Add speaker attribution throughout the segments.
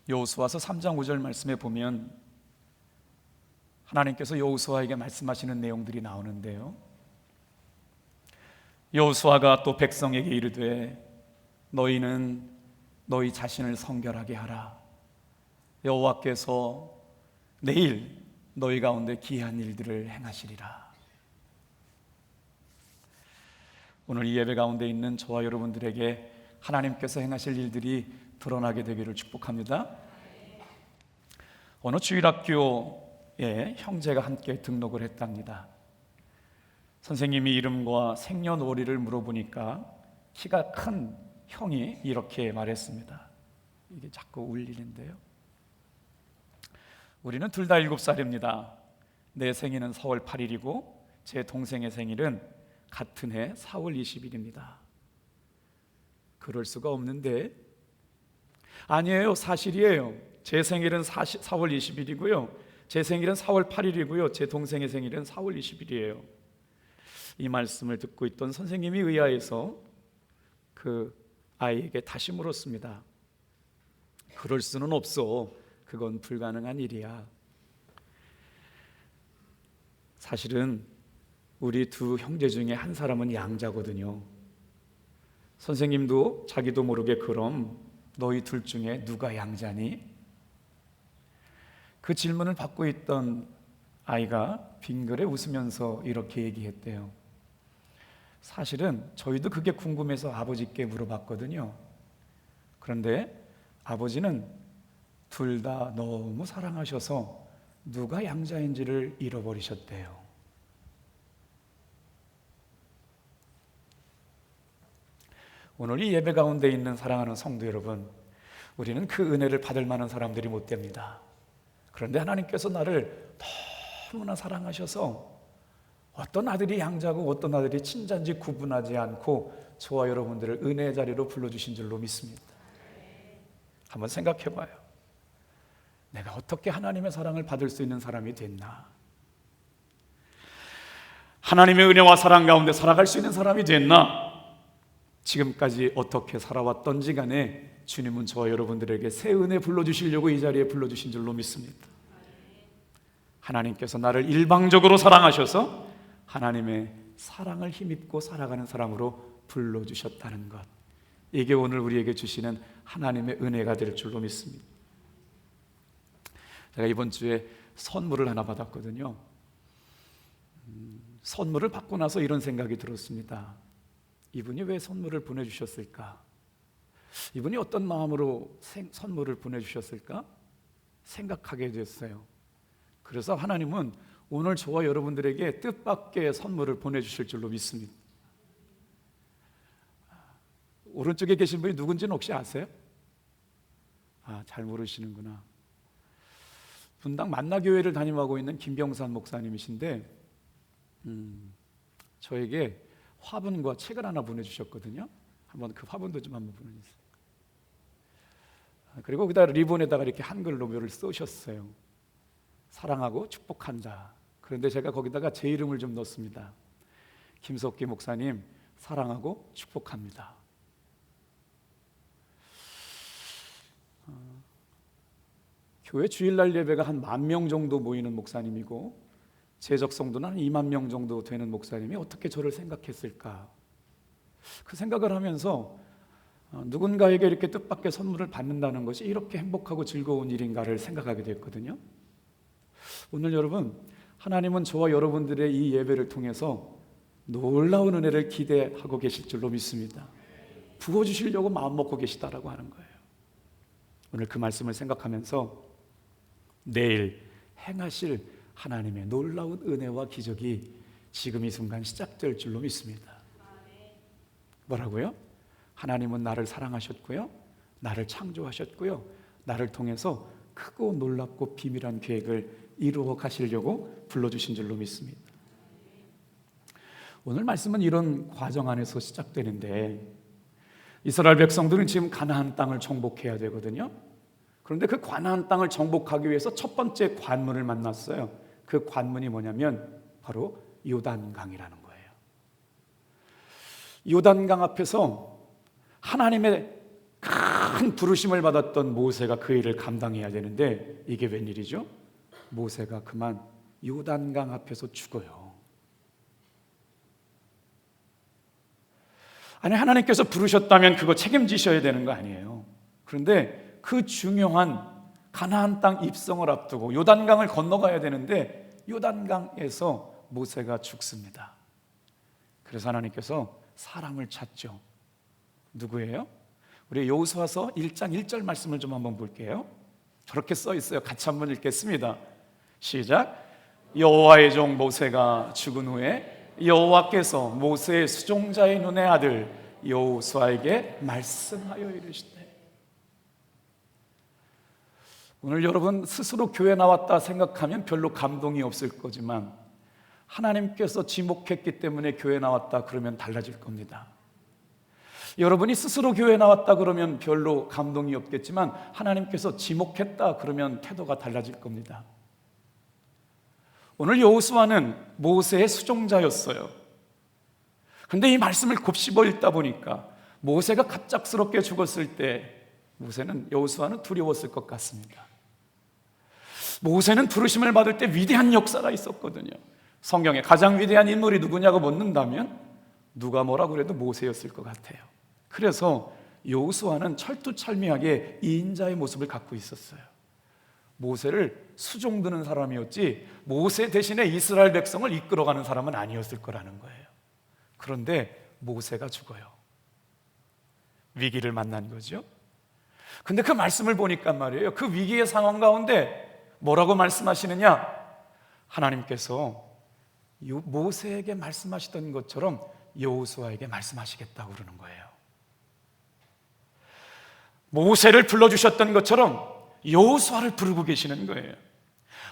Speaker 1: 여호수아서 3장 5절 말씀에 보면 하나님께서 여호수아에게 말씀하시는 내용들이 나오는데요, 여호수아가 또 백성에게 이르되 너희는 너희 자신을 성결하게 하라. 여호와께서 내일 너희 가운데 기이한 일들을 행하시리라. 오늘 이 예배 가운데 있는 저와 여러분들에게 하나님께서 행하실 일들이 드러나게 되기를 축복합니다. 어느 주일학교에 형제가 함께 등록을 했답니다. 선생님이 이름과 생년월일을 물어보니까 키가 큰 형이 이렇게 말했습니다. 이게 자꾸 울리는데요. 우리는 둘 다 7살입니다. 내 생일은 4월 8일이고 제 동생의 생일은 같은 해 4월 20일입니다. 그럴 수가 없는데, 아니에요, 사실이에요. 제 생일은 4월 20일이고요 제 생일은 4월 8일이고요 제 동생의 생일은 4월 20일이에요 이 말씀을 듣고 있던 선생님이 의아해서 그 아이에게 다시 물었습니다. 그럴 수는 없어. 그건 불가능한 일이야. 사실은 우리 두 형제 중에 한 사람은 양자거든요. 선생님도 자기도 모르게 그럼 너희 둘 중에 누가 양자니? 그 질문을 받고 있던 아이가 빙그레 웃으면서 이렇게 얘기했대요. 사실은 저희도 그게 궁금해서 아버지께 물어봤거든요. 그런데 아버지는 둘 다 너무 사랑하셔서 누가 양자인지를 잃어버리셨대요. 오늘 이 예배 가운데 있는 사랑하는 성도 여러분, 우리는 그 은혜를 받을 만한 사람들이 못 됩니다. 그런데 하나님께서 나를 너무나 사랑하셔서 어떤 아들이 양자고 어떤 아들이 친자인지 구분하지 않고 저와 여러분들을 은혜의 자리로 불러주신 줄로 믿습니다. 한번 생각해 봐요. 내가 어떻게 하나님의 사랑을 받을 수 있는 사람이 됐나? 하나님의 은혜와 사랑 가운데 살아갈 수 있는 사람이 됐나? 지금까지 어떻게 살아왔던지 간에 주님은 저와 여러분들에게 새 은혜 불러주시려고 이 자리에 불러주신 줄로 믿습니다. 하나님께서 나를 일방적으로 사랑하셔서 하나님의 사랑을 힘입고 살아가는 사람으로 불러주셨다는 것, 이게 오늘 우리에게 주시는 하나님의 은혜가 될 줄로 믿습니다. 제가 이번 주에 선물을 하나 받았거든요. 선물을 받고 나서 이런 생각이 들었습니다. 이분이 왜 선물을 보내주셨을까? 이분이 어떤 마음으로 선물을 보내주셨을까? 생각하게 됐어요. 그래서 하나님은 오늘 저와 여러분들에게 뜻밖의 선물을 보내주실 줄로 믿습니다. 오른쪽에 계신 분이 누군지는 혹시 아세요? 잘 모르시는구나. 분당 만나교회를 담임하고 있는 김병산 목사님이신데 저에게 화분과 책을 하나 보내주셨거든요. 한번 그 화분도 좀 한번 보내주세요. 그리고 그다음 리본에다가 이렇게 한글로 묘를 쓰셨어요. 사랑하고 축복한다. 그런데 제가 거기다가 제 이름을 좀 넣었습니다. 김석기 목사님 사랑하고 축복합니다. 교회 주일날 예배가 한 10,000명 정도 모이는 목사님이고 재적 성도는 한 20,000명 정도 되는 목사님이 어떻게 저를 생각했을까? 그 생각을 하면서 누군가에게 이렇게 뜻밖의 선물을 받는다는 것이 이렇게 행복하고 즐거운 일인가를 생각하게 됐거든요. 오늘 여러분, 하나님은 저와 여러분들의 이 예배를 통해서 놀라운 은혜를 기대하고 계실 줄로 믿습니다. 부어주시려고 마음먹고 계시다라고 하는 거예요. 오늘 그 말씀을 생각하면서 내일 행하실 하나님의 놀라운 은혜와 기적이 지금 이 순간 시작될 줄로 믿습니다. 뭐라고요? 하나님은 나를 사랑하셨고요, 나를 창조하셨고요, 나를 통해서 크고 놀랍고 비밀한 계획을 이루어 가시려고 불러주신 줄로 믿습니다. 오늘 말씀은 이런 과정 안에서 시작되는데, 이스라엘 백성들은 지금 가나안 땅을 정복해야 되거든요. 그런데 그 가나안 땅을 정복하기 위해서 첫 번째 관문을 만났어요. 그 관문이 뭐냐면 바로 요단강이라는 거예요. 요단강 앞에서 하나님의 큰 부르심을 받았던 모세가 그 일을 감당해야 되는데 이게 웬일이죠? 모세가 그만 요단강 앞에서 죽어요. 아니, 하나님께서 부르셨다면 그거 책임지셔야 되는 거 아니에요. 그런데 그 중요한 가나안 땅 입성을 앞두고 요단강을 건너가야 되는데 요단강에서 모세가 죽습니다. 그래서 하나님께서 사람을 찾죠. 누구예요? 우리 여호수아서 1장 1절 말씀을 좀 한번 볼게요. 저렇게 써 있어요. 같이 한번 읽겠습니다. 시작. 여호와의 종 모세가 죽은 후에 여호와께서 모세의 수종자의 눈의 아들 여호수아에게 말씀하여 이르시되. 오늘 여러분 스스로 교회 나왔다 생각하면 별로 감동이 없을 거지만 하나님께서 지목했기 때문에 교회 나왔다 그러면 달라질 겁니다. 여러분이 스스로 교회 나왔다 그러면 별로 감동이 없겠지만 하나님께서 지목했다 그러면 태도가 달라질 겁니다. 오늘 여호수아는 모세의 수종자였어요. 그런데 이 말씀을 곱씹어 읽다 보니까 모세가 갑작스럽게 죽었을 때 여호수아는 두려웠을 것 같습니다. 모세는 부르심을 받을 때 위대한 역사가 있었거든요. 성경에 가장 위대한 인물이 누구냐고 묻는다면 누가 뭐라 그래도 모세였을 것 같아요. 그래서 여호수아는 철두철미하게 이인자의 모습을 갖고 있었어요. 모세를 수종드는 사람이었지 모세 대신에 이스라엘 백성을 이끌어가는 사람은 아니었을 거라는 거예요. 그런데 모세가 죽어요. 위기를 만난 거죠. 근데 그 말씀을 보니까 말이에요, 그 위기의 상황 가운데 뭐라고 말씀하시느냐? 하나님께서 모세에게 말씀하시던 것처럼 여호수아에게 말씀하시겠다고 그러는 거예요. 모세를 불러주셨던 것처럼 여호수아를 부르고 계시는 거예요.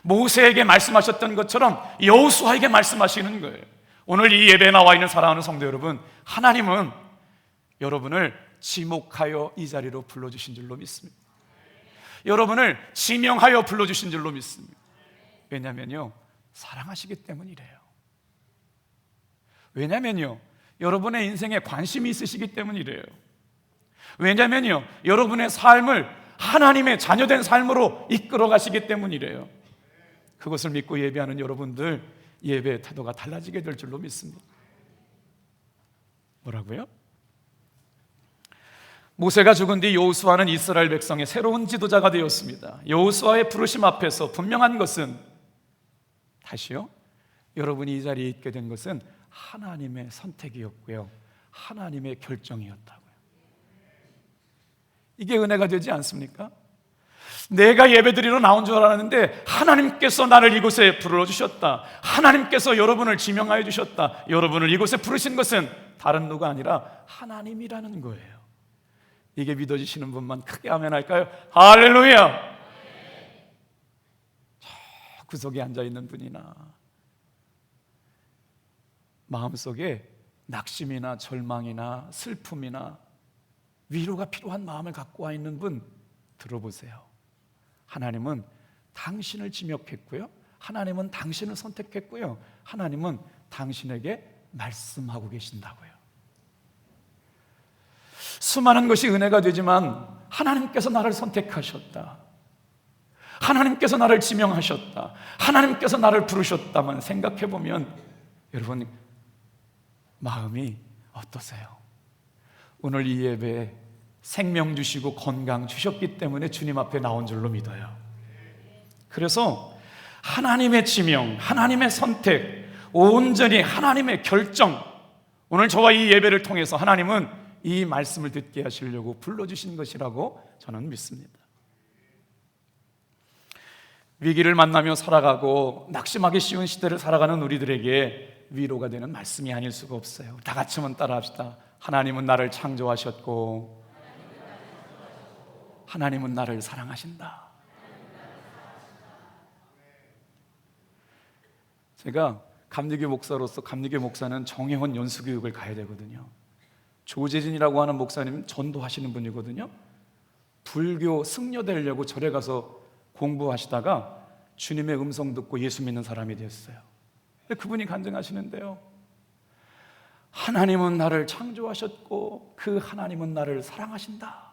Speaker 1: 모세에게 말씀하셨던 것처럼 여호수아에게 말씀하시는 거예요. 오늘 이 예배에 나와 있는 사랑하는 성도 여러분, 하나님은 여러분을 지목하여 이 자리로 불러주신 줄로 믿습니다. 여러분을 지명하여 불러주신 줄로 믿습니다. 왜냐면요, 사랑하시기 때문이래요. 왜냐면요, 여러분의 인생에 관심이 있으시기 때문이래요. 왜냐면요, 여러분의 삶을 하나님의 자녀된 삶으로 이끌어 가시기 때문이래요. 그것을 믿고 예배하는 여러분들, 예배의 태도가 달라지게 될 줄로 믿습니다. 뭐라고요? 모세가 죽은 뒤 여호수아는 이스라엘 백성의 새로운 지도자가 되었습니다. 여호수아의 부르심 앞에서 분명한 것은, 다시요, 여러분이 이 자리에 있게 된 것은 하나님의 선택이었고요, 하나님의 결정이었다고요. 이게 은혜가 되지 않습니까? 내가 예배드리러 나온 줄 알았는데 하나님께서 나를 이곳에 불러주셨다. 하나님께서 여러분을 지명하여 주셨다. 여러분을 이곳에 부르신 것은 다른 누가 아니라 하나님이라는 거예요. 이게 믿어지시는 분만 크게 아멘 할까요? 할렐루야! 저 구석에 앉아있는 분이나 마음속에 낙심이나 절망이나 슬픔이나 위로가 필요한 마음을 갖고 와 있는 분 들어보세요. 하나님은 당신을 지명했고요, 하나님은 당신을 선택했고요, 하나님은 당신에게 말씀하고 계신다고요. 수많은 것이 은혜가 되지만 하나님께서 나를 선택하셨다, 하나님께서 나를 지명하셨다, 하나님께서 나를 부르셨다만 생각해보면 여러분 마음이 어떠세요? 오늘 이 예배에 생명 주시고 건강 주셨기 때문에 주님 앞에 나온 줄로 믿어요. 그래서 하나님의 지명, 하나님의 선택, 온전히 하나님의 결정, 오늘 저와 이 예배를 통해서 하나님은 이 말씀을 듣게 하시려고 불러주신 것이라고 저는 믿습니다. 위기를 만나며 살아가고 낙심하기 쉬운 시대를 살아가는 우리들에게 위로가 되는 말씀이 아닐 수가 없어요. 다 같이 한번 따라합시다. 하나님은 나를 창조하셨고 하나님은 나를 사랑하신다. 제가 감리교 목사로서, 감리교 목사는 정회원 연수교육을 가야 되거든요. 조재진이라고 하는 목사님 전도하시는 분이거든요. 불교 승려되려고 절에 가서 공부하시다가 주님의 음성 듣고 예수 믿는 사람이 됐어요. 그분이 간증하시는데요, 하나님은 나를 창조하셨고 그 하나님은 나를 사랑하신다.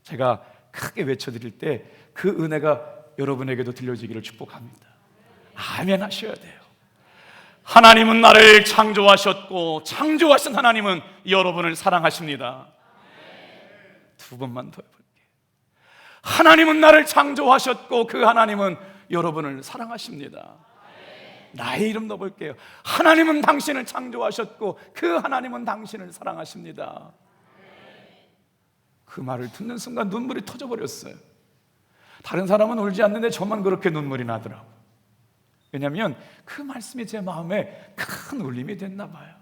Speaker 1: 제가 크게 외쳐드릴 때 그 은혜가 여러분에게도 들려지기를 축복합니다. 아멘 하셔야 돼요. 하나님은 나를 창조하셨고 창조하신 하나님은 여러분을 사랑하십니다. 두 번만 더 해볼게요. 하나님은 나를 창조하셨고 그 하나님은 여러분을 사랑하십니다. 나의 이름 넣어볼게요. 하나님은 당신을 창조하셨고 그 하나님은 당신을 사랑하십니다. 그 말을 듣는 순간 눈물이 터져버렸어요. 다른 사람은 울지 않는데 저만 그렇게 눈물이 나더라고요. 왜냐하면 그 말씀이 제 마음에 큰 울림이 됐나 봐요.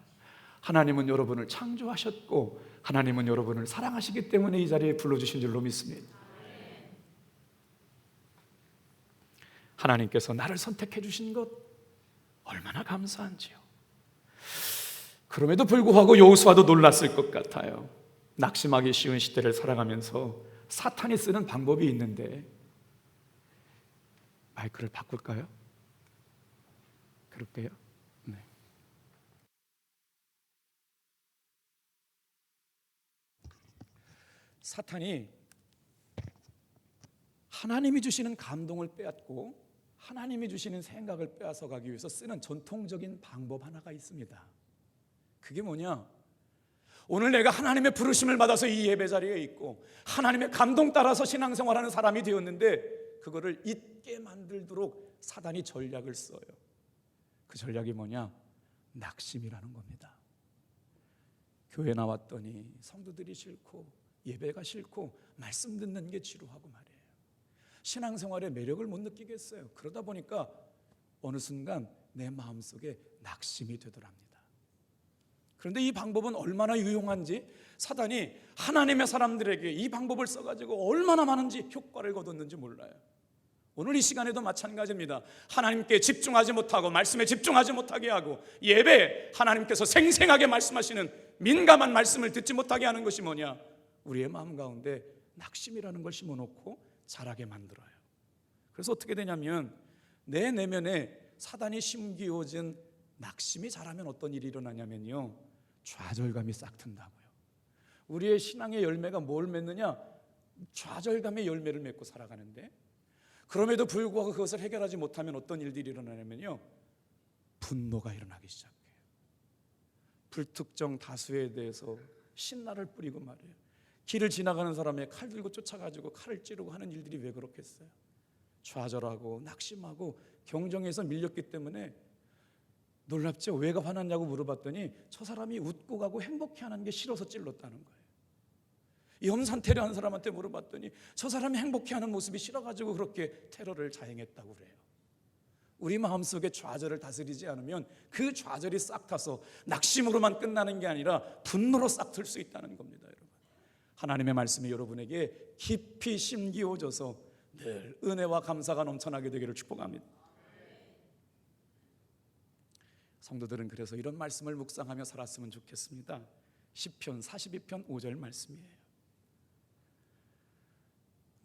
Speaker 1: 하나님은 여러분을 창조하셨고 하나님은 여러분을 사랑하시기 때문에 이 자리에 불러주신 줄로 믿습니다. 하나님께서 나를 선택해 주신 것 얼마나 감사한지요. 그럼에도 불구하고 여호수아도 놀랐을 것 같아요. 낙심하기 쉬운 시대를 살아가면서 사탄이 쓰는 방법이 있는데, 마이크를 바꿀까요? 그럴게요. 네. 사탄이 하나님이 주시는 감동을 빼앗고 하나님이 주시는 생각을 빼앗아 가기 위해서 쓰는 전통적인 방법 하나가 있습니다. 그게 뭐냐? 오늘 내가 하나님의 부르심을 받아서 이 예배 자리에 있고 하나님의 감동 따라서 신앙생활하는 사람이 되었는데 그거를 잊게 만들도록 사단이 전략을 써요. 그 전략이 뭐냐? 낙심이라는 겁니다. 교회 나왔더니 성도들이 싫고 예배가 싫고 말씀 듣는 게 지루하고 말이에요. 신앙생활에 매력을 못 느끼겠어요. 그러다 보니까 어느 순간 내 마음속에 낙심이 되더랍니다. 그런데 이 방법은 얼마나 유용한지 사단이 하나님의 사람들에게 이 방법을 써가지고 얼마나 많은지 효과를 거뒀는지 몰라요. 오늘 이 시간에도 마찬가지입니다. 하나님께 집중하지 못하고 말씀에 집중하지 못하게 하고 예배에 하나님께서 생생하게 말씀하시는 민감한 말씀을 듣지 못하게 하는 것이 뭐냐? 우리의 마음 가운데 낙심이라는 걸 심어놓고 자라게 만들어요. 그래서 어떻게 되냐면 내 내면에 사단이 심기어진 낙심이 자라면 어떤 일이 일어나냐면요, 좌절감이 싹 튼다고요. 우리의 신앙의 열매가 뭘 맺느냐? 좌절감의 열매를 맺고 살아가는데, 그럼에도 불구하고 그것을 해결하지 못하면 어떤 일들이 일어나냐면요, 분노가 일어나기 시작해요. 불특정 다수에 대해서 신나를 뿌리고 말이에요. 길을 지나가는 사람의 칼 들고 쫓아가지고 칼을 찌르고 하는 일들이 왜 그렇겠어요? 좌절하고 낙심하고 경정에서 밀렸기 때문에. 놀랍죠? 왜가 화났냐고 물어봤더니 저 사람이 웃고 가고 행복해하는 게 싫어서 찔렀다는 거예요. 염산 테러한 사람한테 물어봤더니 저 사람이 행복해하는 모습이 싫어가지고 그렇게 테러를 자행했다고 그래요. 우리 마음속에 좌절을 다스리지 않으면 그 좌절이 싹 타서 낙심으로만 끝나는 게 아니라 분노로 싹 틀 수 있다는 겁니다. 여러분, 하나님의 말씀이 여러분에게 깊이 심기어져서 늘 은혜와 감사가 넘쳐나게 되기를 축복합니다. 성도들은 그래서 이런 말씀을 묵상하며 살았으면 좋겠습니다. 시편 42편 5절 말씀이에요.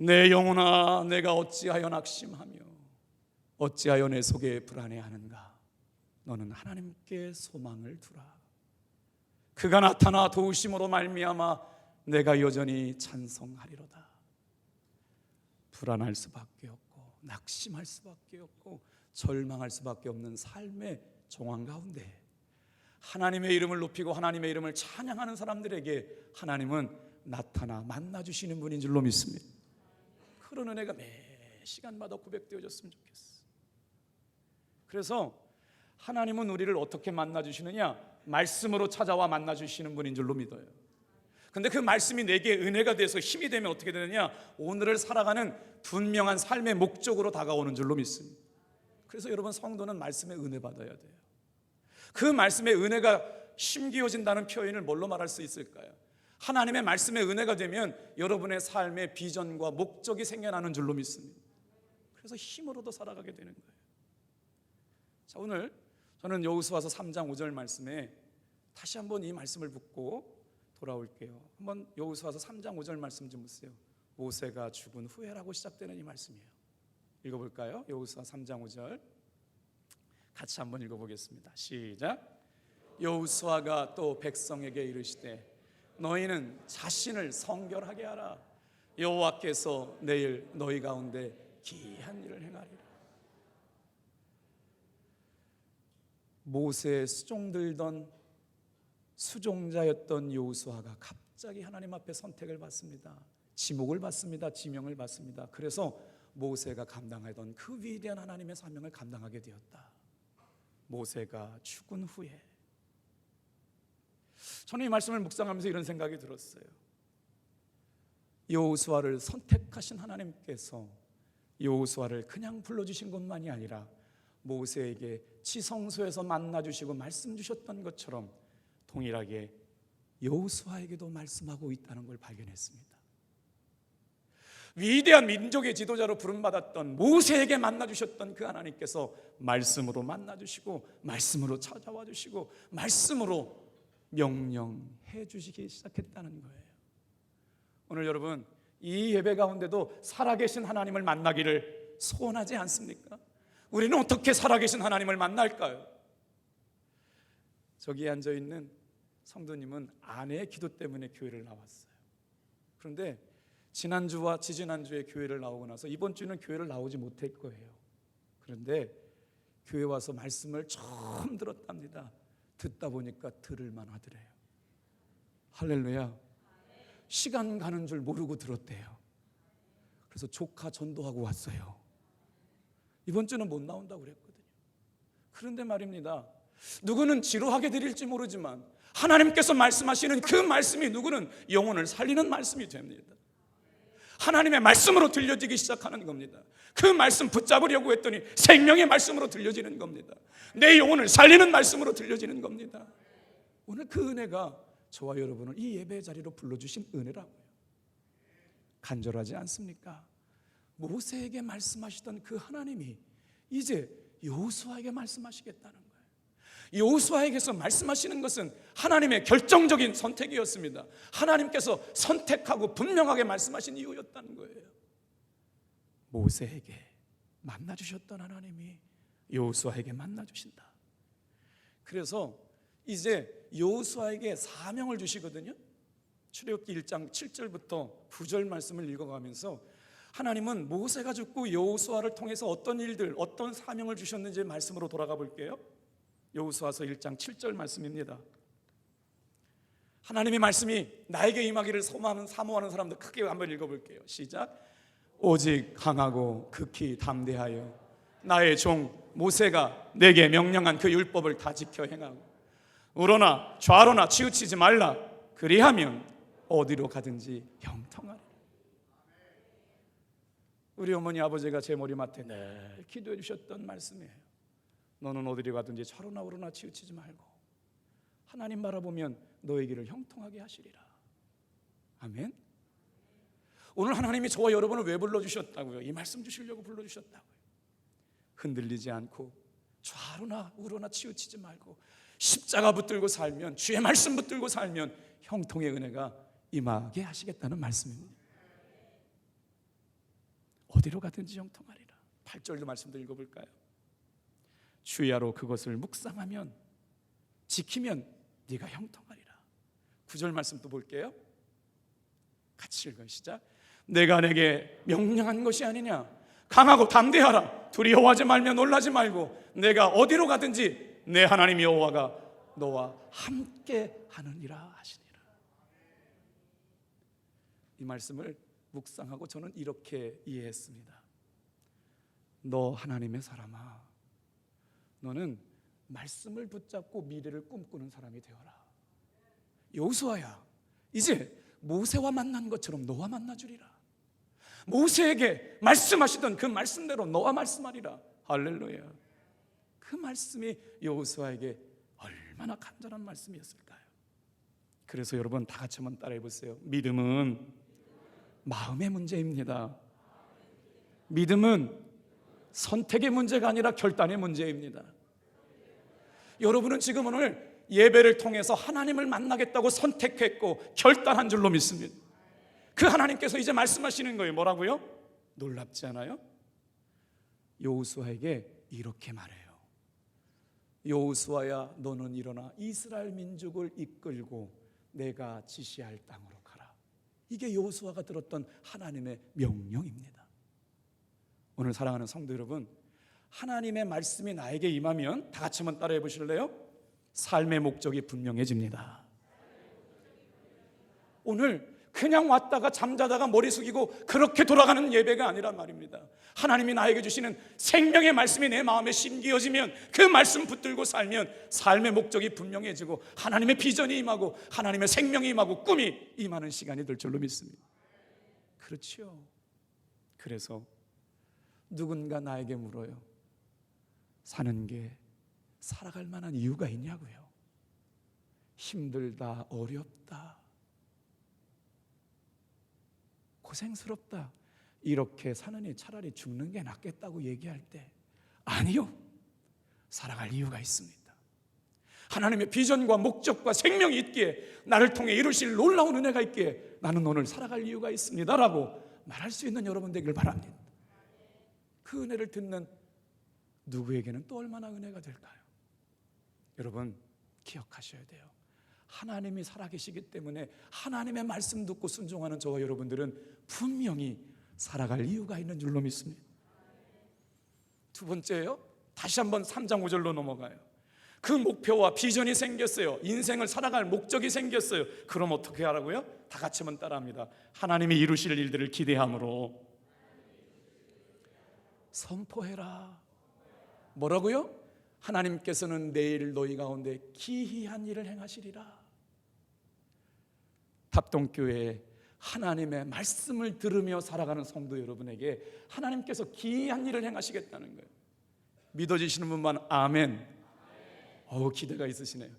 Speaker 1: 내 영혼아, 내가 어찌하여 낙심하며 어찌하여 내 속에 불안해하는가? 너는 하나님께 소망을 두라. 그가 나타나 도우심으로 말미암아 내가 여전히 찬송하리로다. 불안할 수밖에 없고 낙심할 수밖에 없고 절망할 수밖에 없는 삶의 정황 가운데 하나님의 이름을 높이고 하나님의 이름을 찬양하는 사람들에게 하나님은 나타나 만나주시는 분인 줄로 믿습니다. 그런 은혜가 매 시간마다 고백되어졌으면 좋겠어. 그래서 하나님은 우리를 어떻게 만나주시느냐? 말씀으로 찾아와 만나주시는 분인 줄로 믿어요. 근데 그 말씀이 내게 은혜가 돼서 힘이 되면 어떻게 되느냐? 오늘을 살아가는 분명한 삶의 목적으로 다가오는 줄로 믿습니다. 그래서 여러분, 성도는 말씀의 은혜 받아야 돼요. 그 말씀의 은혜가 심기어진다는 표현을 뭘로 말할 수 있을까요? 하나님의 말씀의 은혜가 되면 여러분의 삶의 비전과 목적이 생겨나는 줄로 믿습니다. 그래서 힘으로도 살아가게 되는 거예요. 자, 오늘 저는 여호수아서 3장 5절 말씀에 다시 한번 이 말씀을 붙고 돌아올게요. 한번 여호수아서 3장 5절 말씀 좀 보세요. 모세가 죽은 후에라고 시작되는 이 말씀이에요. 읽어볼까요? 여호수아 3장 5절 같이 한번 읽어보겠습니다. 시작. 여호수아가 또 백성에게 이르시되 너희는 자신을 성결하게 하라. 여호와께서 내일 너희 가운데 기이한 일을 행하리라. 모세의 수종들던 수종자였던 여호수아가 갑자기 하나님 앞에 선택을 받습니다. 지목을 받습니다. 지명을 받습니다. 그래서 모세가 감당하던 그 위대한 하나님의 사명을 감당하게 되었다. 모세가 죽은 후에 저는 이 말씀을 묵상하면서 이런 생각이 들었어요. 여호수아를 선택하신 하나님께서 여호수아를 그냥 불러주신 것만이 아니라 모세에게 지성소에서 만나주시고 말씀 주셨던 것처럼 동일하게 여호수아에게도 말씀하고 있다는 걸 발견했습니다. 위대한 민족의 지도자로 부름받았던 모세에게 만나주셨던 그 하나님께서 말씀으로 만나주시고 말씀으로 찾아와 주시고 말씀으로 명령해 주시기 시작했다는 거예요. 오늘 여러분, 이 예배 가운데도 살아계신 하나님을 만나기를 소원하지 않습니까? 우리는 어떻게 살아계신 하나님을 만날까요? 저기 앉아있는 성도님은 아내의 기도 때문에 교회를 나왔어요. 그런데 지난주와 지지난주에 교회를 나오고 나서 이번 주는 교회를 나오지 못할 거예요. 그런데 교회 와서 말씀을 처음 들었답니다. 듣다 보니까 들을만 하더래요. 할렐루야. 시간 가는 줄 모르고 들었대요. 그래서 조카 전도하고 왔어요. 이번 주는 못 나온다고 그랬거든요. 그런데 말입니다, 누구는 지루하게 드릴지 모르지만 하나님께서 말씀하시는 그 말씀이 누구는 영혼을 살리는 말씀이 됩니다. 하나님의 말씀으로 들려지기 시작하는 겁니다. 그 말씀 붙잡으려고 했더니 생명의 말씀으로 들려지는 겁니다. 내 영혼을 살리는 말씀으로 들려지는 겁니다. 오늘 그 은혜가 저와 여러분을 이 예배 자리로 불러주신 은혜라고요. 간절하지 않습니까? 모세에게 말씀하시던 그 하나님이 이제 여호수아에게 말씀하시겠다는 거예요. 여호수아에게서 말씀하시는 것은 하나님의 결정적인 선택이었습니다. 하나님께서 선택하고 분명하게 말씀하신 이유였다는 거예요. 모세에게 만나주셨던 하나님이 여호수아에게 만나주신다. 그래서 이제 여호수아에게 사명을 주시거든요. 출애굽기 1장 7절부터 9절 말씀을 읽어가면서 하나님은 모세가 죽고 여호수아를 통해서 어떤 일들, 어떤 사명을 주셨는지 말씀으로 돌아가 볼게요. 여호수아서 1장 7절 말씀입니다. 하나님의 말씀이 나에게 임하기를 사모하는 사람들 크게 한번 읽어볼게요. 시작. 오직 강하고 극히 담대하여 나의 종 모세가 내게 명령한 그 율법을 다 지켜 행하고 우러나 좌로나 치우치지 말라. 그리하면 어디로 가든지 형통하리라. 우리 어머니 아버지가 제 머리맡에 늘 기도해 주셨던 말씀이에요. 너는 어디로 가든지 좌로나 우로나 치우치지 말고 하나님 바라보면 너의 길을 형통하게 하시리라. 아멘. 오늘 하나님이 저와 여러분을 왜 불러주셨다고요? 이 말씀 주시려고 불러주셨다고요. 흔들리지 않고 좌로나 우로나 치우치지 말고 십자가 붙들고 살면, 주의 말씀 붙들고 살면 형통의 은혜가 임하게 하시겠다는 말씀입니다. 어디로 가든지 형통하리라. 8절도 말씀도 읽어볼까요? 주야로 그것을 묵상하면 지키면 네가 형통하리라. 9절 말씀 또 볼게요. 같이 읽어요. 시작. 내가 내게 명령한 것이 아니냐. 강하고 담대하라. 두려워하지 말며 놀라지 말고 내가 어디로 가든지 내 하나님 여호와가 너와 함께 하느니라 하시니라. 이 말씀을 묵상하고 저는 이렇게 이해했습니다. 너 하나님의 사람아, 너는 말씀을 붙잡고 미래를 꿈꾸는 사람이 되어라. 여호수아야, 이제 모세와 만난 것처럼 너와 만나주리라. 모세에게 말씀하시던 그 말씀대로 너와 말씀하리라. 할렐루야. 그 말씀이 여호수아에게 얼마나 간절한 말씀이었을까요? 그래서 여러분 다 같이 한번 따라해 보세요. 믿음은 마음의 문제입니다. 믿음은 선택의 문제가 아니라 결단의 문제입니다. 여러분은 지금 오늘 예배를 통해서 하나님을 만나겠다고 선택했고 결단한 줄로 믿습니다. 그 하나님께서 이제 말씀하시는 거예요. 뭐라고요? 놀랍지 않아요? 여호수아에게 이렇게 말해요. 여호수아야, 너는 일어나 이스라엘 민족을 이끌고 내가 지시할 땅으로 가라. 이게 여호수아가 들었던 하나님의 명령입니다. 오늘 사랑하는 성도 여러분, 하나님의 말씀이 나에게 임하면 다 같이 한번 따라해 보실래요? 삶의 목적이 분명해집니다. 오늘 그냥 왔다가 잠자다가 머리 숙이고 그렇게 돌아가는 예배가 아니란 말입니다. 하나님이 나에게 주시는 생명의 말씀이 내 마음에 심기어지면 그 말씀 붙들고 살면 삶의 목적이 분명해지고 하나님의 비전이 임하고 하나님의 생명이 임하고 꿈이 임하는 시간이 될 줄로 믿습니다. 그렇죠. 그래서 누군가 나에게 물어요. 사는 게 살아갈 만한 이유가 있냐고요. 힘들다, 어렵다, 고생스럽다, 이렇게 사느니 차라리 죽는 게 낫겠다고 얘기할 때, 아니요, 살아갈 이유가 있습니다. 하나님의 비전과 목적과 생명이 있기에, 나를 통해 이루실 놀라운 은혜가 있기에 나는 오늘 살아갈 이유가 있습니다 라고 말할 수 있는 여러분 되길 바랍니다. 그 은혜를 듣는 누구에게는 또 얼마나 은혜가 될까요? 여러분 기억하셔야 돼요. 하나님이 살아계시기 때문에 하나님의 말씀 듣고 순종하는 저와 여러분들은 분명히 살아갈 이유가 있는 줄로 믿습니다. 두 번째요, 다시 한번 3장 5절로 넘어가요. 그 목표와 비전이 생겼어요. 인생을 살아갈 목적이 생겼어요. 그럼 어떻게 하라고요? 다 같이 한번 따라합니다. 하나님이 이루실 일들을 기대함으로 선포해라. 뭐라고요? 하나님께서는 내일 너희 가운데 기이한 일을 행하시리라. 답동교회에 하나님의 말씀을 들으며 살아가는 성도 여러분에게 하나님께서 기이한 일을 행하시겠다는 거예요. 믿어지시는 분만 아멘. 기대가 있으시네요.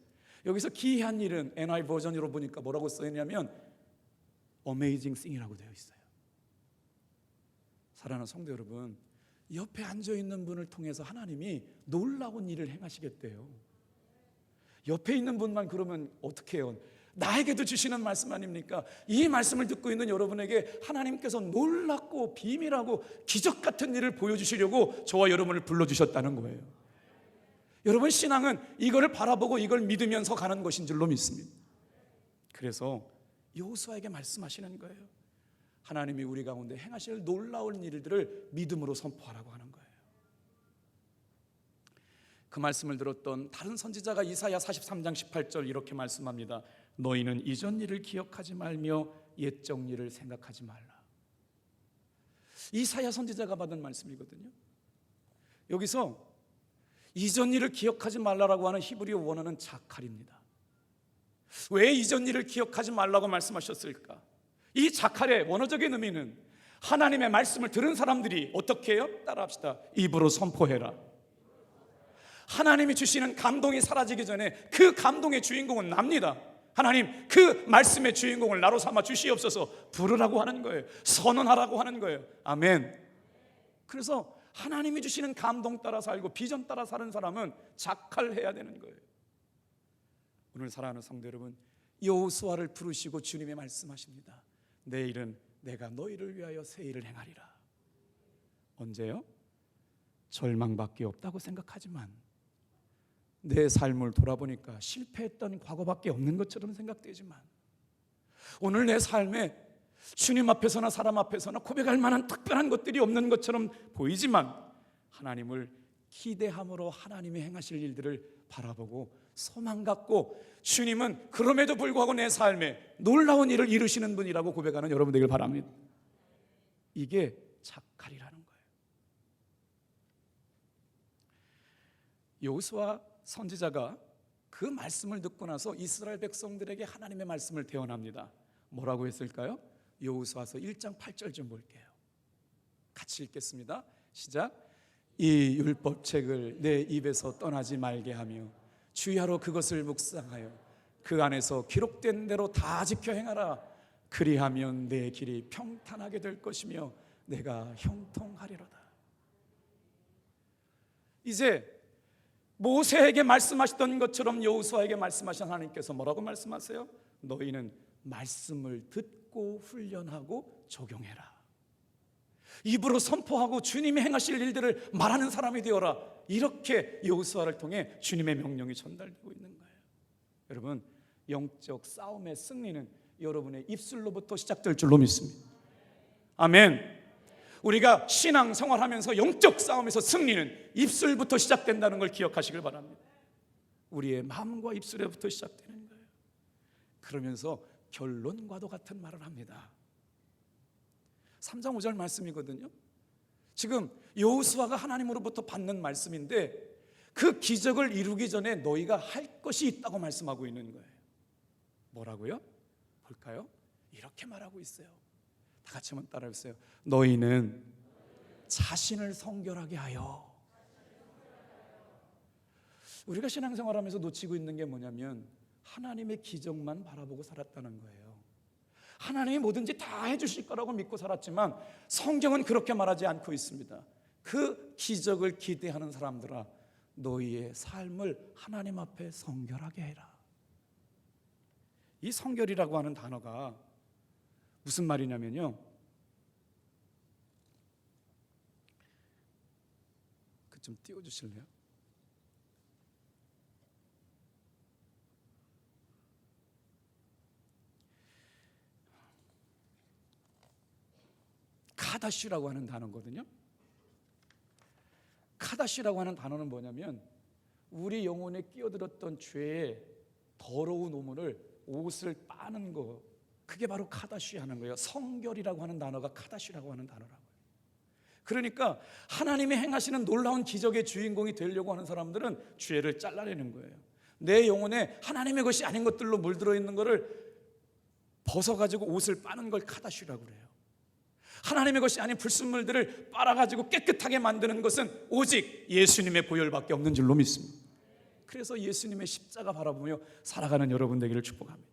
Speaker 1: 여기서 기이한 일은 NI 버전으로 보니까 뭐라고 써있냐면 Amazing thing이라고 되어 있어요. 사랑하는 성도 여러분, 옆에 앉아있는 분을 통해서 하나님이 놀라운 일을 행하시겠대요. 옆에 있는 분만 그러면 어떻게 해요? 나에게도 주시는 말씀 아닙니까? 이 말씀을 듣고 있는 여러분에게 하나님께서 놀랍고 비밀하고 기적 같은 일을 보여주시려고 저와 여러분을 불러주셨다는 거예요. 여러분 신앙은 이거를 바라보고 이걸 믿으면서 가는 것인 줄로 믿습니다. 그래서 여호수아에게 말씀하시는 거예요. 하나님이 우리 가운데 행하실 놀라운 일들을 믿음으로 선포하라고 하는 거예요. 그 말씀을 들었던 다른 선지자가 이사야 43장 18절 이렇게 말씀합니다. 너희는 이전 일을 기억하지 말며 옛적 일을 생각하지 말라. 이사야 선지자가 받은 말씀이거든요. 여기서 이전 일을 기억하지 말라라고 하는 히브리어 원어는 자칼입니다. 왜 이전 일을 기억하지 말라고 말씀하셨을까? 이 자칼의 원어적인 의미는 하나님의 말씀을 들은 사람들이 어떻게 해요? 따라합시다. 입으로 선포해라. 하나님이 주시는 감동이 사라지기 전에 그 감동의 주인공은 납니다. 하나님 그 말씀의 주인공을 나로 삼아 주시옵소서 부르라고 하는 거예요. 선언하라고 하는 거예요. 아멘. 그래서 하나님이 주시는 감동 따라 살고 비전 따라 사는 사람은 자칼해야 되는 거예요. 오늘 사랑하는 성도 여러분, 여호수아를 부르시고 주님이 말씀하십니다. 내일은 내가 너희를 위하여 새 일을 행하리라. 언제요? 절망밖에 없다고 생각하지만 내 삶을 돌아보니까 실패했던 과거밖에 없는 것처럼 생각되지만 오늘 내 삶에 주님 앞에서나 사람 앞에서나 고백할 만한 특별한 것들이 없는 것처럼 보이지만 하나님을 기대함으로 하나님이 행하실 일들을 바라보고 소망 갖고 주님은 그럼에도 불구하고 내 삶에 놀라운 일을 이루시는 분이라고 고백하는 여러분 되길 바랍니다. 이게 자칼이라는 거예요. 여호수아 선지자가 그 말씀을 듣고 나서 이스라엘 백성들에게 하나님의 말씀을 대언합니다. 뭐라고 했을까요? 여호수아서 1장 8절 좀 볼게요. 같이 읽겠습니다. 시작. 이 율법책을 내 입에서 떠나지 말게 하며 주야로 그것을 묵상하여 그 안에서 기록된 대로 다 지켜 행하라. 그리하면 내 길이 평탄하게 될 것이며 내가 형통하리로다. 이제 모세에게 말씀하셨던 것처럼 여호수아에게 말씀하신 하나님께서 뭐라고 말씀하세요? 너희는 말씀을 듣고 훈련하고 적용해라. 입으로 선포하고 주님이 행하실 일들을 말하는 사람이 되어라. 이렇게 여호수아를 통해 주님의 명령이 전달되고 있는 거예요. 여러분, 영적 싸움의 승리는 여러분의 입술로부터 시작될 줄로 믿습니다. 아멘. 우리가 신앙 생활하면서 영적 싸움에서 승리는 입술부터 시작된다는 걸 기억하시길 바랍니다. 우리의 마음과 입술에부터 시작되는 거예요. 그러면서 결론과도 같은 말을 합니다. 3장 5절 말씀이거든요. 지금 여호수아가 하나님으로부터 받는 말씀인데 그 기적을 이루기 전에 너희가 할 것이 있다고 말씀하고 있는 거예요. 뭐라고요? 볼까요? 이렇게 말하고 있어요. 다 같이 한번 따라해보세요. 너희는 자신을 성결하게 하여. 우리가 신앙생활하면서 놓치고 있는 게 뭐냐면 하나님의 기적만 바라보고 살았다는 거예요. 하나님이 뭐든지 다 해주실 거라고 믿고 살았지만 성경은 그렇게 말하지 않고 있습니다. 그 기적을 기대하는 사람들아, 너희의 삶을 하나님 앞에 성결하게 해라. 이 성결이라고 하는 단어가 무슨 말이냐면요, 그 좀 띄워주실래요? 카다시라고 하는 단어거든요. 카다시라고 하는 단어는 뭐냐면 우리 영혼에 끼어들었던 죄의 더러운 오물을 옷을 빠는 거, 그게 바로 카다시 하는 거예요. 성결이라고 하는 단어가 카다시라고 하는 단어라고요. 그러니까 하나님이 행하시는 놀라운 기적의 주인공이 되려고 하는 사람들은 죄를 잘라내는 거예요. 내 영혼에 하나님의 것이 아닌 것들로 물들어 있는 것을 벗어가지고 옷을 빠는 걸 카다시라고 그래요. 하나님의 것이 아닌 불순물들을 빨아가지고 깨끗하게 만드는 것은 오직 예수님의 보혈밖에 없는 줄로 믿습니다. 그래서 예수님의 십자가 바라보며 살아가는 여러분 되기를 축복합니다.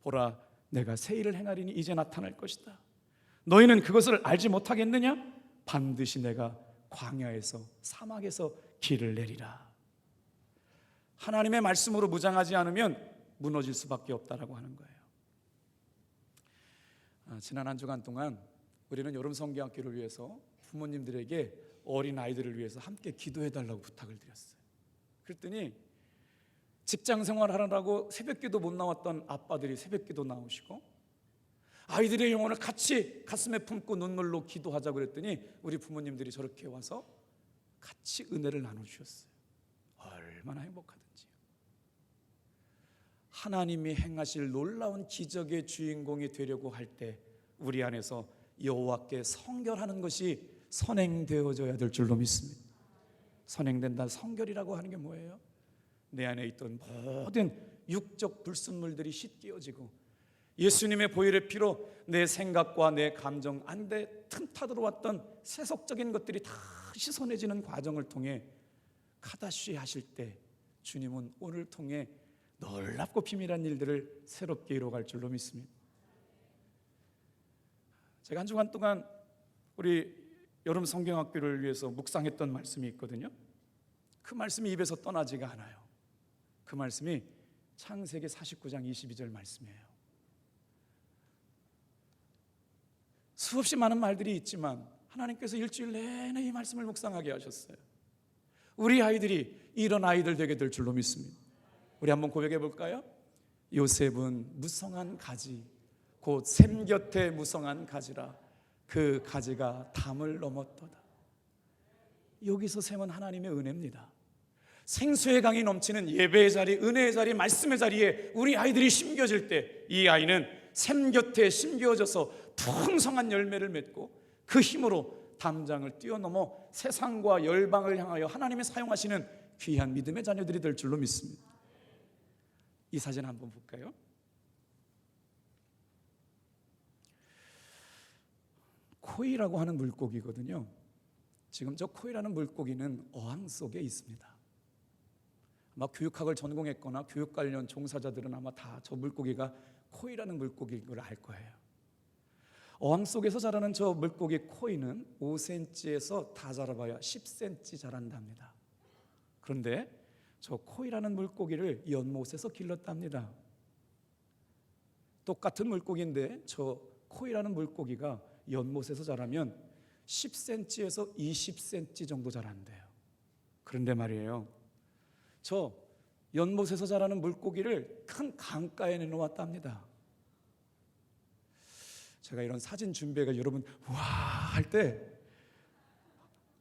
Speaker 1: 보라, 내가 새 일을 행하리니 이제 나타날 것이다. 너희는 그것을 알지 못하겠느냐? 반드시 내가 광야에서 사막에서 길을 내리라. 하나님의 말씀으로 무장하지 않으면 무너질 수밖에 없다라고 하는 거예요. 지난 한 주간 동안 우리는 여름 성경학교를 위해서 부모님들에게 어린 아이들을 위해서 함께 기도해달라고 부탁을 드렸어요. 그랬더니 직장 생활하느라고 새벽기도 못 나왔던 아빠들이 새벽기도 나오시고, 아이들의 영혼을 같이 가슴에 품고 눈물로 기도하자고 그랬더니 우리 부모님들이 저렇게 와서 같이 은혜를 나눠주셨어요. 얼마나 행복하든지요. 하나님이 행하실 놀라운 기적의 주인공이 되려고 할 때 우리 안에서 여호와께 성결하는 것이 선행되어져야 될 줄로 믿습니다. 선행된다, 성결이라고 하는 게 뭐예요? 내 안에 있던 모든 육적 불순물들이 씻겨지고 예수님의 보혈의 피로 내 생각과 내 감정 안에 틈타 들어왔던 세속적인 것들이 다 씻어내지는 과정을 통해 카다시 하실 때 주님은 오늘 통해 놀랍고 비밀한 일들을 새롭게 이루어갈 줄로 믿습니다. 제가 한 주간 동안 우리 여름 성경학교를 위해서 묵상했던 말씀이 있거든요. 그 말씀이 입에서 떠나지가 않아요. 그 말씀이 창세기 49장 22절 말씀이에요. 수없이 많은 말들이 있지만 하나님께서 일주일 내내 이 말씀을 묵상하게 하셨어요. 우리 아이들이 이런 아이들 되게 될 줄로 믿습니다. 우리 한번 고백해 볼까요? 요셉은 무성한 가지, 곧 샘 곁에 무성한 가지라. 그 가지가 담을 넘었도다. 여기서 샘은 하나님의 은혜입니다. 생수의 강이 넘치는 예배의 자리, 은혜의 자리, 말씀의 자리에 우리 아이들이 심겨질 때 이 아이는 샘 곁에 심겨져서 풍성한 열매를 맺고 그 힘으로 담장을 뛰어넘어 세상과 열방을 향하여 하나님이 사용하시는 귀한 믿음의 자녀들이 될 줄로 믿습니다. 이 사진 한번 볼까요? 코이라고 하는 물고기거든요. 지금 저 코이라는 물고기는 어항 속에 있습니다. 아마 교육학을 전공했거나 교육 관련 종사자들은 아마 다 저 물고기가 코이라는 물고기인 걸 알 거예요. 어항 속에서 자라는 저 물고기 코이는 5cm에서 다 자라봐야 10cm 자란답니다. 그런데 저 코이라는 물고기를 연못에서 길렀답니다. 똑같은 물고기인데 저 코이라는 물고기가 연못에서 자라면 10cm에서 20cm 정도 자란대요. 그런데 말이에요, 저 연못에서 자라는 물고기를 큰 강가에 내놓았답니다. 제가 이런 사진 준비해가 여러분 와 할 때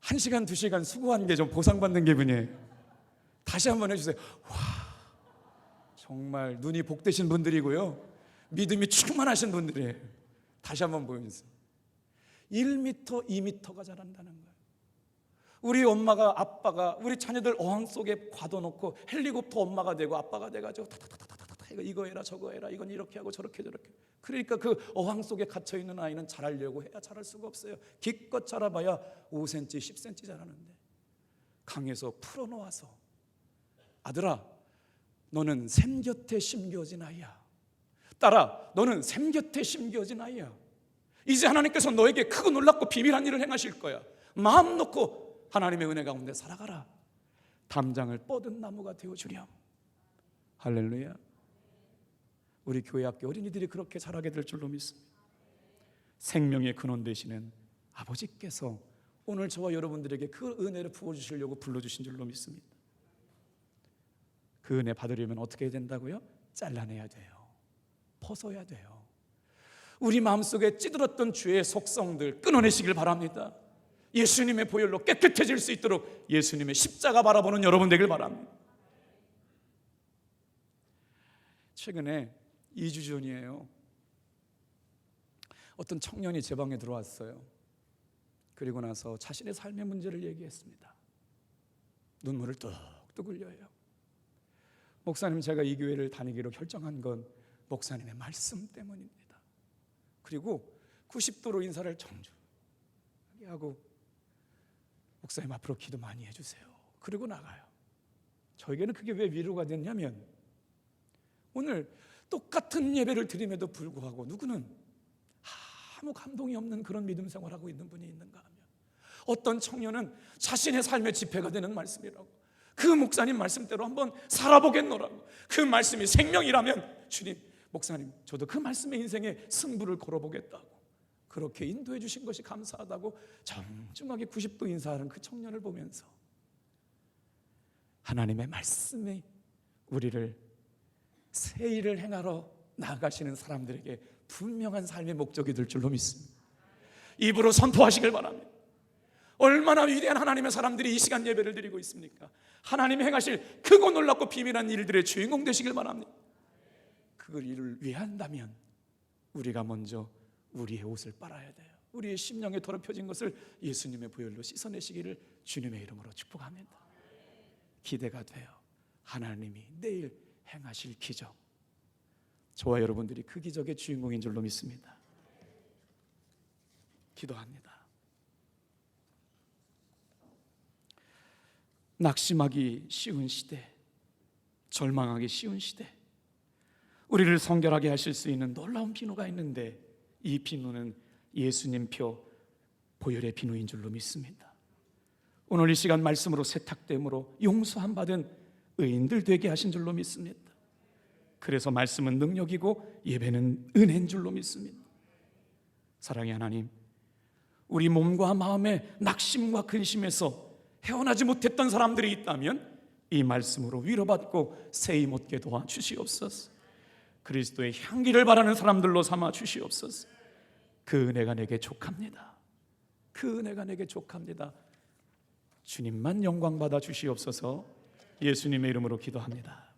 Speaker 1: 1시간 2시간 수고한 게 좀 보상받는 기분이에요. 다시 한번 해주세요. 와, 정말 눈이 복되신 분들이고요, 믿음이 충만하신 분들이에요. 다시 한번 보여주세요. 1m, 2m가 자란다는 거예요. 우리 엄마가, 아빠가 우리 자녀들 어항 속에 가둬놓고 헬리콥터 엄마가 되고 아빠가 돼가지고 타타타타타타 이거 해라 저거 해라, 이건 이렇게 하고 저렇게 저렇게. 그러니까 그 어항 속에 갇혀있는 아이는 자라려고 해야 자랄 수가 없어요. 기껏 자라봐야 5cm, 10cm 자라는데 강에서 풀어놓아서 아들아 너는 샘 곁에 심겨진 아이야, 딸아 너는 샘 곁에 심겨진 아이야. 이제 하나님께서 너에게 크고 놀랍고 비밀한 일을 행하실 거야. 마음 놓고 하나님의 은혜 가운데 살아가라. 담장을 뻗은 나무가 되어주렴. 할렐루야. 우리 교회 학교 어린이들이 그렇게 자라게 될 줄로 믿습니다. 생명의 근원 되시는 아버지께서 오늘 저와 여러분들에게 그 은혜를 부어주시려고 불러주신 줄로 믿습니다. 그 은혜 받으려면 어떻게 해야 된다고요? 잘라내야 돼요. 벗어야 돼요. 우리 마음속에 찌들었던 죄의 속성들 끊어내시길 바랍니다. 예수님의 보혈로 깨끗해질 수 있도록 예수님의 십자가 바라보는 여러분 되길 바랍니다. 최근에 2주 전이에요. 어떤 청년이 제 방에 들어왔어요. 그리고 나서 자신의 삶의 문제를 얘기했습니다. 눈물을 뚝뚝 흘려요. 목사님, 제가 이 교회를 다니기로 결정한 건 목사님의 말씀 때문입니다. 그리고 90도로 인사를 정중하게 하고 목사님 앞으로 기도 많이 해주세요. 그리고 나가요. 저에게는 그게 왜 위로가 됐냐면 오늘 똑같은 예배를 드림에도 불구하고 누구는 아무 감동이 없는 그런 믿음 생활하고 있는 분이 있는가 하면 어떤 청년은 자신의 삶의 지폐가 되는 말씀이라고, 그 목사님 말씀대로 한번 살아보겠노라고, 그 말씀이 생명이라면 주님, 목사님 저도 그 말씀의 인생에 승부를 걸어보겠다고 그렇게 인도해 주신 것이 감사하다고 정중하게 90도 인사하는 그 청년을 보면서 하나님의 말씀이 우리를 새 일을 행하러 나아가시는 사람들에게 분명한 삶의 목적이 될 줄로 믿습니다. 입으로 선포하시길 바랍니다. 얼마나 위대한 하나님의 사람들이 이 시간 예배를 드리고 있습니까? 하나님이 행하실 크고 놀랍고 비밀한 일들의 주인공 되시길 바랍니다. 그 일을 위한다면 우리가 먼저 우리의 옷을 빨아야 돼요. 우리의 심령에 더럽혀진 것을 예수님의 보혈로 씻어내시기를 주님의 이름으로 축복합니다. 기대가 돼요. 하나님이 내일 행하실 기적, 저와 여러분들이 그 기적의 주인공인 줄로 믿습니다. 기도합니다. 낙심하기 쉬운 시대, 절망하기 쉬운 시대, 우리를 성결하게 하실 수 있는 놀라운 비누가 있는데 이 비누는 예수님 표 보혈의 비누인 줄로 믿습니다. 오늘 이 시간 말씀으로 세탁됨으로 용서함 받은 의인들 되게 하신 줄로 믿습니다. 그래서 말씀은 능력이고 예배는 은혜인 줄로 믿습니다. 사랑의 하나님, 우리 몸과 마음의 낙심과 근심에서 헤어나지 못했던 사람들이 있다면 이 말씀으로 위로받고 새힘 얻게 도와주시옵소서. 그리스도의 향기를 바라는 사람들로 삼아 주시옵소서. 그 은혜가 내게 족합니다. 그 은혜가 내게 족합니다. 주님만 영광 받아 주시옵소서. 예수님의 이름으로 기도합니다.